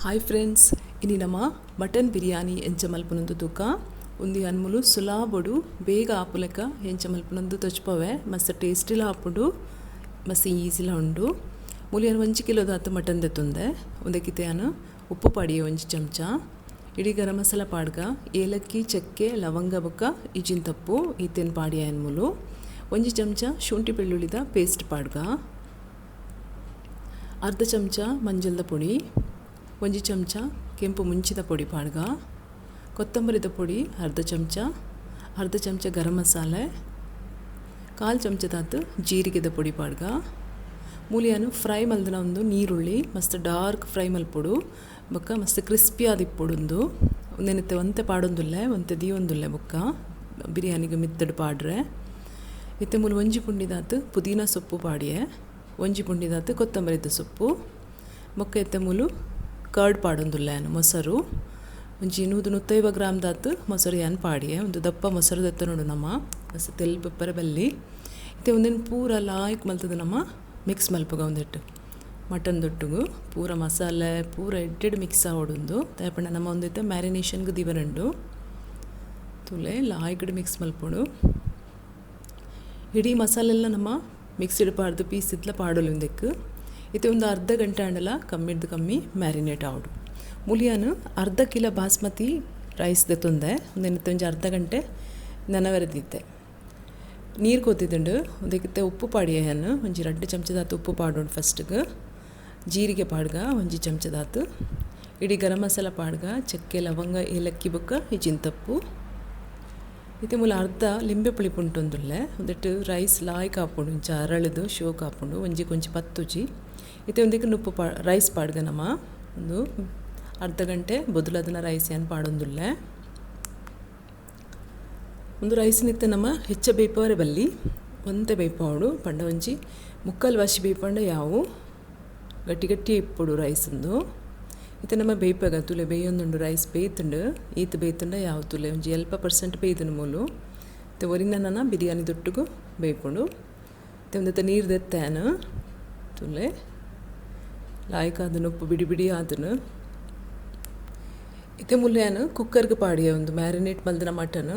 Hi friends, ಇನಿ ನಮ್ಮ mutton biryani ಎಂಚ ಮಲ್ಪುನಂದು ತೂಕ ಉಂದಿ ಅನ್ಮುಲು ಸುಲಾಬೊಡು ಬೇಗ ಆಪುಲೆಕ ಎಂಚ ಮಲ್ಪುನಂದು ತೊಚ್ಪವೆ ಮಸ್ತ್ ಟೇಸ್ಟಿಲ ಆಪುಂಡು ಮಸ್ತ್ ಈಸಿಲ ಉಂಡು. ಮೂಲಿಯನ್ 1 ಕಿಲೋದ ಹತ್ತು ಮಟನ್ ದೆತ್ತುಂದೆ ಉಂದೆಕಿತೆಯನು ಉಪ್ಪು ಪಾಡಿಯೆ 1 ಚಮಚ, ಇಡೀ ಗರಂ ಮಸಾಲ ಪಾಡ್ಗ, ಏಲಕ್ಕಿ ಚಕ್ಕೆ ಲವಂಗ ಬೊಕ್ಕ ಇಜಿನ್ ತಪ್ಪು ಈತೆನ್ ಪಾಡಿಯ ಅನ್ಮುಲು 1 ಚಮಚ ಶುಂಠಿ ಬೆಳ್ಳುಳ್ಳಿದ ಪೇಸ್ಟ್ ಪಾಡ್ಗ, ಅರ್ಧ ಚಮಚ ಮಂಜಲ್ದ ಪುಡಿ, 1 ಚಮಚ ಕೆಂಪು ಮುಂಚಿದ ಪುಡಿ ಪಾಡ್ಗ, ಕೊತ್ತಂಬರಿದ ಪುಡಿ ಅರ್ಧ ಚಮಚ ಗರಂ ಮಸಾಲೆ, 1/4 ಚಮಚದಾತು ಜೀರಿಗೆದ ಪುಡಿ ಪಾಡ್ಗ. ಮೂಲಿಯನು ಫ್ರೈ ಮಲ್ದನ ಒಂದು ನೀರುಳ್ಳಿ ಮಸ್ತ್ ಡಾರ್ಕ್ ಫ್ರೈ ಮಲ್ಪೊಡು ಬೊಕ್ಕ ಮಸ್ತ್ ಕ್ರಿಸ್ಪಿ ಆದಿಪ್ಪೊಡುಂದು ಒಂದೆನತ್ತೆ ಒಂತೆ ಪಾಡೊಂದುಲ್ಲೆ ಒಂತೆ ದಿಯೊಂದುಲ್ಲೆ ಬೊಕ್ಕ ಬಿರಿಯಾನಿಗೆ ಮಿತ್ತಡು ಪಾಡ್ರೆ. ಇತ್ತೆ ಮೂಲು 1 ಪುಂಡಿದಾತು ಪುದೀನ ಸೊಪ್ಪು ಪಾಡಿಯೆ, 1 ಪುಂಡಿದಾತು ಕೊತ್ತಂಬರಿದ ಸೊಪ್ಪು ಬೊಕ್ಕ ಎತ್ತೆ ಮೂಲು ಕರ್ಡ್ ಪಾಡೊಂದುಲ್ಲೆ ಮೊಸರು 150 ಗ್ರಾಮ್ ದಾತು ಮೊಸರು ಯಾನ್ ಪಾಡಿಯೆ. ಒಂದು ದಪ್ಪ ಮೊಸರು ದತ್ತ ನೋಡು ನಮ್ಮ ಮಸ್ತ್ ತೆಲ್ ಪೆಪ್ಪರ ಬಲ್ಲಿ ಇತ್ತೆ ಒಂದೇನು ಪೂರ ಲಾಯ್ಕ್ ಮಲ್ತದ ನಮ್ಮ ಮಿಕ್ಸ್ ಮಲ್ಪಗ ಒಂದೆಟ್ಟು ಮಟನ್ ದೊಟ್ಟುಗು ಪೂರ ಮಸಾಲೆ ಪೂರ ಎಡ್ಡೆಡ್ ಮಿಕ್ಸ್ ಆವೊಂದು ತಯಪಂಡ ನಮ್ಮ ಒಂದೈತೆ ಮ್ಯಾರಿನೇಷನ್ಗೆ ದಿವರಂಡು ತುಲೆ ಲಾಯ್ಕಡ್ ಮಿಕ್ಸ್ ಮಲ್ಪೊಡು. ಇಡೀ ಮಸಾಲೆಲ್ಲ ನಮ್ಮ ಮಿಕ್ಸ್ ಇಡಪಾರ್ದು ಪೀಸ್ ಇತ್ಲ ಪಾಡೋಲು ಇಂದೆಕ್ಕು ಇತ್ತೆ ಒಂದು ಅರ್ಧ ಗಂಟೆ ಅಂಡಲ ಕಮ್ಮಿ ಮ್ಯಾರಿನೇಟ್ ಆವಡು. ಮೂಲಿಯನು ಅರ್ಧ ಕಿಲೋ ಬಾಸ್ಮತಿ ರೈಸ್ ದೆತ್ತೊಂದೆ ಒಂದೆನತ್ತೆ ಒಂಜಿ ಅರ್ಧ ಗಂಟೆ ನೆನವರೆದಿತ್ತೆ ನೀರು ಕೊತ್ತಿದ್ದುಂಡು ಅದಕ್ಕೆ ಉಪ್ಪು ಪಾಡಿಯನು 2 ಚಮಚದಾತು ಉಪ್ಪು ಪಾಡೋಣ. ಫಸ್ಟ್ಗೆ ಜೀರಿಗೆ ಪಾಡ್ಗ 1 ಚಮಚದಾತು, ಇಡೀ ಗರಂ ಮಸಾಲ ಪಾಡ್ಗ, ಚಕ್ಕೆ ಲವಂಗ ಏಲಕ್ಕಿ ಬೊಕ್ಕ ಇಜಿನ್ ತಪ್ಪು ಇತ್ತೆ ಮೂಲ ಅರ್ಧ ಲಿಂಬೆ ಪುಳಿ ಪುಂಟೊಂದುಲ್ಲೆ ಒಂದೆಟ್ಟು ರೈಸ್ ಲಾಯ್ಕ್ ಹಾಪುಂಡು ಇಂಚ ಅರಳದು ಶೋಕ್ ಹಾಪುಂಡು ಒಂಜಿ ಕೊಂಚ ಪತ್ತುಜಿ ಇತ್ತೆ ಒಂದಕ್ಕೆ ನುಪ್ಪು ರೈಸ್ ಪಾಡ್ಗ ನಮ್ಮ ಒಂದು ಅರ್ಧ ಗಂಟೆ ಬೊದಲದನ ರೈಸ್ ಏನು ಪಾಡೊಂದುಲ್ಲೆ ಒಂದು ರೈಸ್ನಿತ್ತೆ ನಮ್ಮ ಹೆಚ್ಚ ಬೇಯ್ಪವರೆ ಬಲ್ಲಿ ಒಂತೆ ಬೇಯ್ಪವಡು ಪಂಡ ಒಂಜಿ ಮುಕ್ಕಾಲು ವಾಶಿ ಬೇಯ್ಪಂಡ ಯಾವು ಗಟ್ಟಿ ಇಪ್ಪುಡು ರೈಸಂದು ಇತ್ತೆ ನಮ್ಮ ಬೇಯ್ಪಾಗ ತುಲೆ ಬೇಯೊಂದುಂಡು ರೈಸ್ ಬೇಯ್ತುಂಡು ಈತ ಬೇಯ್ತುಂಡ ಯಾವ ತುಲೆ ಒಂಜಿ 40% ಬೇಯ್ದನು ಮೂಲು ಇತ್ತೆ ಒರಿನ ಬಿರಿಯಾನಿ ದೊಟ್ಟುಗು ಬೇಯ್ಪುಂಡು ಇತ್ತೆ ಒಂದತ್ತೆ ನೀರು ದೆತ್ತೇನು ತುಲೆ ಲಾಯ್ಕ್ ಆದನು ಉಪ್ಪು ಬಿಡಿ ಆದನು ಇತ್ತೆ ಮುಲ್ಲೇನು ಕುಕ್ಕರ್ಗೆ ಪಾಡಿಯ ಒಂದು ಮ್ಯಾರಿನೇಟ್ ಮಲ್ದನ ಮಟನ್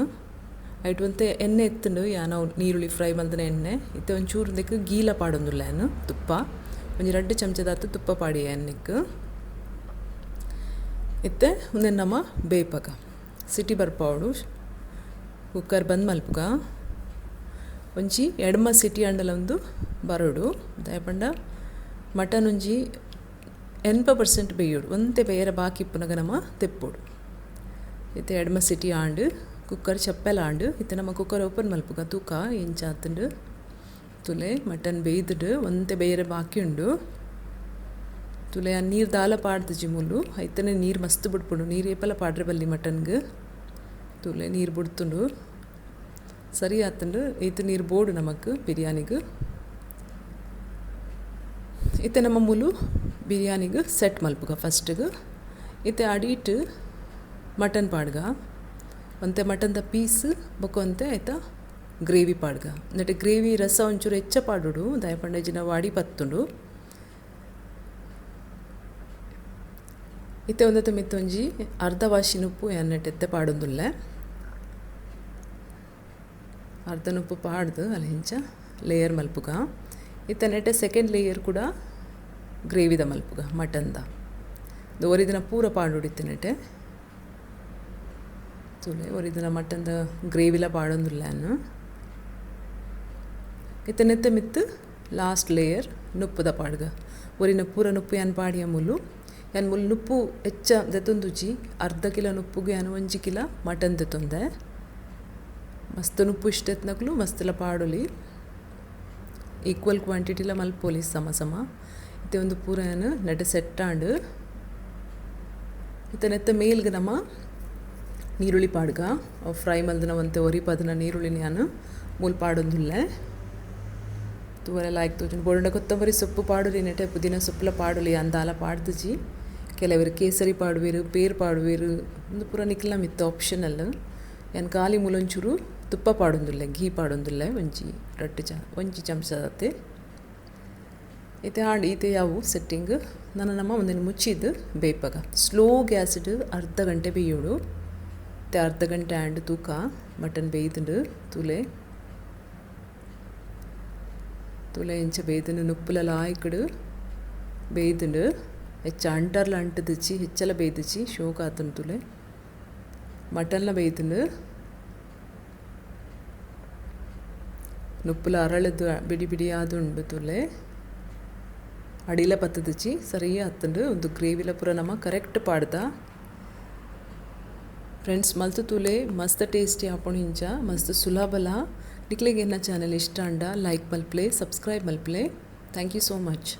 ಐಟ್ ಒಂತೆ ಎಣ್ಣೆ ಎತ್ತುಂಡು ಯಾನ ನೀರುಳ್ಳಿ ಫ್ರೈ ಮಲ್ದನ ಎಣ್ಣೆ ಇತ್ತೆ ಒಂಚೂರು ದೆಕ್ಕು ಗೀಲ ಪಾಡೊಂದುಲ್ಲೇನು ತುಪ್ಪ 2 ಚಮಚದಾತು ತುಪ್ಪ ಪಾಡಿಯ ಎಣ್ಣೆಕ್ಕೆ ಇತ್ತೆ ಒಂದೇ ನಮ್ಮ ಬೇಯ್ಪಗ ಸಿಟಿ ಬರ್ಪಾವಡು ಕುಕ್ಕರ್ ಬಂದ್ ಮಲ್ಪಗ ಒಂಜಿ ಎಡಮ ಸಿಟಿ ಅಂಡಲ ಒಂದು ಬರೋಡು ದಯಪಂಡ ಮಟನ್ ಒಂಜಿ 80% ಬೇಯೋಡು ಒಂತೆ ಬೇರೆ ಬಾಕಿ ಇಪ್ಪುನಗ ನಮ್ಮ ತೆಪ್ಪೋಡು ಇತ್ತೆ ಎಡಮ ಸಿಟಿ ಆಂಡು ಕುಕ್ಕರ್ ಚಪ್ಪೆಲ ಆಂಡು ಇತ್ತೆ ನಮ್ಮ ಕುಕ್ಕರ್ ಓಪನ್ ಮಲ್ಪಗ ತೂಕ ಎಂಚಾತುಂಡು ತುಲೆ ಮಟನ್ ಬೇಯ್ದುಡು ಒಂತೆ ಬೇರೆ ಬಾಕಿ ಉಂಡು ತುಲೆ ಆ ನೀರು ದಾಲ ಪಾಡ್ದು ಜಿಮುಲು ಐತನೇ ನೀರು ಮಸ್ತ್ ಬಿಡ್ಪುಂಡು ನೀರು ಏಪಲ ಪಾಡ್ರೆ ಬಲ್ಲಿ ಮಟನ್ಗೆ ತುಲೆ ನೀರು ಬಿಡ್ತುಂಡು ಸರಿ ಆತುಂಡು ಈತ ನೀರು ಬೋಡು ನಮಕ್ ಬಿರಿಯಾನಿಗೆ ಇತ್ತೆ ನಮ್ಮ ಮೂಲು ಬಿರಿಯಾನಿಗೆ ಸೆಟ್ ಮಲ್ಪುಗ ಫಸ್ಟ್ಗೆ ಇತ್ತೆ ಅಡಿಟ್ ಮಟನ್ ಪಾಡ್ಗ ಒಂತೆ ಮಟನ್ದ ಪೀಸ್ ಬೊಕ್ಕ ಒಂತೆ ಆಯ್ತಾ ಗ್ರೇವಿ ಪಾಡ್ಗ ನೆಟ್ಟೆ ಗ್ರೇವಿ ರಸ ಒಂಚೂರು ಹೆಚ್ಚ ಪಾಡೋಡು ದಯಪಂಡ ಜಿನ ವಾಡಿ ಪತ್ತುಂಡು ಇತ್ತೆ ಒಂದತ್ತೆ ಮಿತ್ತೊಂಜಿ ಅರ್ಧ ವಾಶಿನ ಉಪ್ಪು ಎಣ್ಣೆಟ್ಟೆತ್ತೆ ಪಾಡೊಂದುಲ್ಲೆ ಅರ್ಧ ಉಪ್ಪು ಪಾಡ್ದು ಅಲ್ಲಿ ಹೆಂಚ ಲೇಯರ್ ಮಲ್ಪುಗ ಇತ್ತೆ ನೆಟ್ಟೆ ಸೆಕೆಂಡ್ ಲೇಯರ್ ಕೂಡ ಗ್ರೇವಿದ ಮಲ್ಪುಗ ಮಟನ್ದ ಒರಿದಿನ ಪೂರ ಪಾಡೋಡಿತ್ತು ನೆಟ್ಟೆ ತುಲೆ ಒರಿದಿನ ಮಟನ್ದ ಗ್ರೇವಿಲ ಪಾಡೊಂದುಲ್ಲೇನು ಇತ್ತೆ ನೆತ್ತೆ ಮಿತ್ತು ಲಾಸ್ಟ್ ಲೇಯರ್ ನುಪ್ಪುದ ಪಾಡ್ಗ ಒರಿನ ಪೂರ ನುಪ್ಪು ಯಾನ್ ಪಾಡಿಯ ಮೂಲು ಯಾನ್ ಮೂಲು ನುಪ್ಪು ಹೆಚ್ಚ ದೆತ್ತೊಂದುಜಿ ಅರ್ಧ ಕಿಲೋ ನುಪ್ಪುಗೆ ಯಾನು 1 ಕಿಲೋ ಮಟನ್ ದೆತ್ತೊಂದೆ ಮಸ್ತ್ ನುಪ್ಪು ಇಷ್ಟೆತ್ನಕ್ಲು ಮಸ್ತೆಲ್ಲ ಪಾಡೊಲಿ ಈಕ್ವಲ್ ಕ್ವಾಂಟಿಟಿಲ ಮಲ್ಪೊಲಿ ಸಮ ಇತ್ತೆ ಒಂದು ಪೂರ ಏನು ನೆಟ್ಟೆ ಸೆಟ್ ಆಂಡು ಇತ್ತೆ ನೆತ್ತ ಮೇಲ್ಗೆ ನಮ್ಮ ನೀರುಳ್ಳಿ ಪಾಡ್ಗ ಫ್ರೈ ಮಲ್ದನ ಒಂತೆ ಒರಿಪದನ ನೀರುಳ್ಳಿನ ಯಾನು ಮೂಲ್ ಪಾಡೊಂದುಲ್ಲೆ ತೂವರೆಲ್ಲ ಆಯ್ತು ತೋಜುಂಡು ಬೋಂಡ ಕೊತ್ತಂಬರಿ ಸೊಪ್ಪು ಪಾಡೋಲಿ ನೆಟ್ಟೆ ಪುದೀನ ಸೊಪ್ಪುಲ ಪಾಡೋಲಿ ಅಂದಾಲ ಪಾಡ್ದುಜಿ ಕೆಲವರು ಕೇಸರಿ ಪಾಡುವೇರು ಪೇರು ಪಾಡುವೇರು ಒಂದು ಪೂರ ನಿಕ್ಲ ಮಿತ್ತು ಆಪ್ಷನಲ್ ಯಾನ್ ಖಾಲಿ ಮೂಲೊಂಚೂರು ತುಪ್ಪ ಪಾಡೊಂದುಲ್ಲೆ ಘೀ ಪಾಡೊಂದುಲ್ಲೆ 1 ಚಮಚದತ್ತೆ ಐತೆ ಹಾಂಡಿ ಈತೆ ಯಾವು ಸೆಟ್ಟಿಂಗ್ ನನ್ನ ನಮ್ಮ ಒಂದಿನ ಮುಚ್ಚಿದ್ದು ಬೇಯ್ಪಾಗ ಸ್ಲೋ ಗ್ಯಾಸ್ ಇಟ್ಟು ಅರ್ಧ ಗಂಟೆ ಬೇಯೋಡು ಮತ್ತೆ ಅರ್ಧ ಗಂಟೆ ಆಂಡ್ ತೂಕ ಮಟನ್ ಬೇಯ್ದುಂಡು ತುಲೆ ಇಂಚ ಬೇಯ್ದುಂಡು ನುಪ್ಪುಲೆಲ್ಲ ಆಯ್ಕಡು ಬೇಯ್ದುಂಡು ಹೆಚ್ಚ ಅಂಟರ್ಲ ಅಂಟದಿಚ್ಚಿ ಹೆಚ್ಚೆಲ್ಲ ಬೇಯ್ದಿಚ್ಚಿ ಶೋಕ ಆತನು ತುಲೆ ಮಟನ್ಲ ಬೇಯ್ದುಂಡು ನುಪ್ಪುಲ ಅರಳದು ಬಿಡಿ ಬಿಡಿ ಆದುಂಡು ತುಲೆ ಅಡಿಲ ಪತ್ತದಿಚ್ಚಿ ಸರಿ ಹತ್ತಂಡು ಒಂದು ಗ್ರೇವಿಲ ಪೂರ ನಮ್ಮ ಕರೆಕ್ಟ್ ಪಾಡ್ದ ಫ್ರೆಂಡ್ಸ್ ಮಲ್ತು ತುಲೆ ಮಸ್ತ್ ಟೇಸ್ಟಿ ಆಪುಂಡು ಇಂಚ ಮಸ್ತ್ ಸುಲಭಲ ನಿಕ್ಲೆಗೆ ನನ್ನ ಚಾನಲ್ ಇಷ್ಟ ಅಂಡ ಲೈಕ್ ಮಲ್ಪ್ಲೆ ಸಬ್ಸ್ಕ್ರೈಬ್ ಮಲ್ಪ್ಲೆ ಥ್ಯಾಂಕ್ ಯು ಸೋ ಮಚ್.